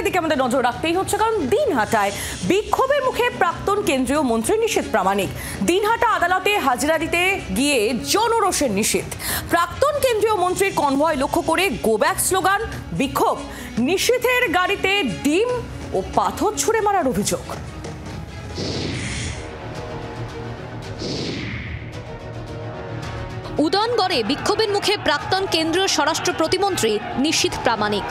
দিনহাটার দিকে আমাদের নজর রাখতেই হচ্ছে, কারণ দিনহাটায় বিক্ষোভের মুখে প্রাক্তন কেন্দ্রীয় মন্ত্রী নিশীথ প্রামাণিক। দিনহাটা আদালতে হাজিরা দিতে গিয়ে জনরোষের নিশীথ। প্রাক্তন কেন্দ্রীয় মন্ত্রীর কনভয় লক্ষ্য করে গো ব্যাক স্লোগান, বিক্ষোভ। নিশীথের গাড়িতে ডিম ও পাথর ছুঁড়ে মারার অভিযোগ। উদয়নগড়ে বিক্ষোভের মুখে প্রাক্তন কেন্দ্রীয় স্বরাষ্ট্র প্রতিমন্ত্রী নিশীথ প্রামাণিক।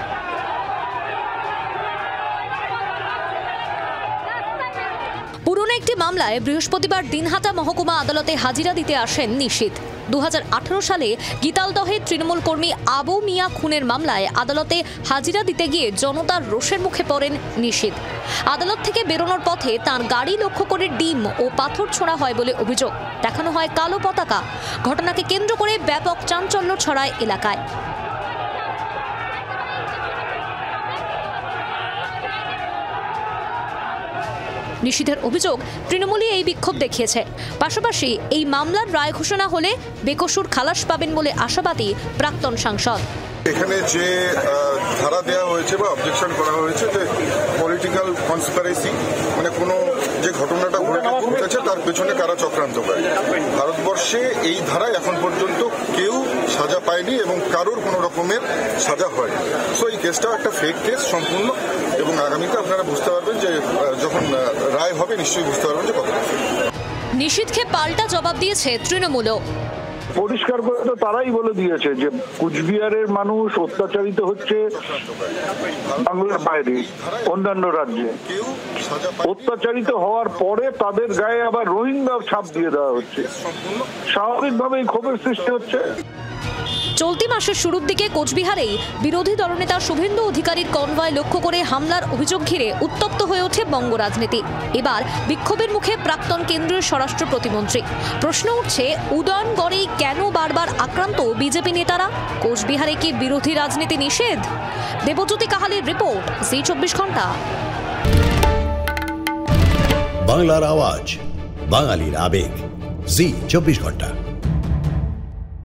পুরনো একটি মামলায় বৃহস্পতিবার দিনহাটা মহকুমা আদালতে হাজিরা দিতে আসেন নিশীথ। 2018 সালে গীতালদহে তৃণমূল কর্মী আবু মিয়া খুনের মামলায় আদালতে হাজিরা দিতে গিয়ে জনতার রোষের মুখে পড়েন নিশীথ। আদালত থেকে বেরোনোর পথে তার গাড়ি লক্ষ্য করে ডিম ও পাথর ছোড়া হয় বলে অভিযোগ। দেখানো হয় কালো পতাকা। ঘটনাকে কেন্দ্র করে ব্যাপক চাঞ্চল্য ছড়ায় এলাকায়। নিশীথের অভিযোগ, তৃণমূলই এই বিক্ষোভ দেখিয়েছে। পাশাপাশি এই মামলার রায় ঘোষণা হলে বেকসুর খালাস পাবেন বলে আশাবাদী প্রাক্তন সাংসদ। এখানে যে ধারা দেওয়া হয়েছে বা অবজেকশন করা হয়েছে যে পলিটিক্যাল কনস্পিরেসি, মানে কোনো যে ঘটনাটা ঘটেছে তার পেছনে কারা চক্রান্ত করে। ভারতবর্ষে এই ধারায় এখন পর্যন্ত কেউ সাজা পায়নি এবং কারোর কোনো রকমের সাজা হয়নি। সো এই কেসটাও একটা ফেক কেস সম্পূর্ণ, এবং আগামীতে আপনারা বুঝতে পারবেন যে যখন রায় হবে নিশ্চয়ই বুঝতে পারবেন যে কতটা। নিশীথকে পাল্টা জবাব দিয়েছে তৃণমূলও। পরিষ্কার করে তো তারাই বলে দিয়েছে যে কুচবিহারের মানুষ অত্যাচারিত হচ্ছে বাংলার বাইরে অন্যান্য রাজ্যে। অত্যাচারিত হওয়ার পরে তাদের গায়ে আবার রোহিঙ্গা ছাপ দিয়ে দেওয়া হচ্ছে। স্বাভাবিকভাবেই ক্ষোভের সৃষ্টি হচ্ছে। চলতি মাসের শুরুর দিকে কোচবিহারেই বিরোধী দলনেতা শুভেন্দু অধিকারীর কনভয় লক্ষ্য করে হামলার অভিযোগ ঘিরে উত্তপ্ত হয়ে ওঠে বঙ্গ রাজনীতি। এবার বিক্ষোভের মুখে প্রাক্তন কেন্দ্রীয় স্বরাষ্ট্র প্রতিমন্ত্রী। প্রশ্ন উঠছে, উদয়নগড়েই কেন বারবার আক্রান্ত বিজেপি নেতারা? কোচবিহারে কি বিরোধী রাজনীতি নিষেধ? দেবজ্যোতি কাহালির রিপোর্ট, জি 24 ঘন্টা। বাংলার আওয়াজ, বাঙালির আবেগ, জি 24 ঘন্টা।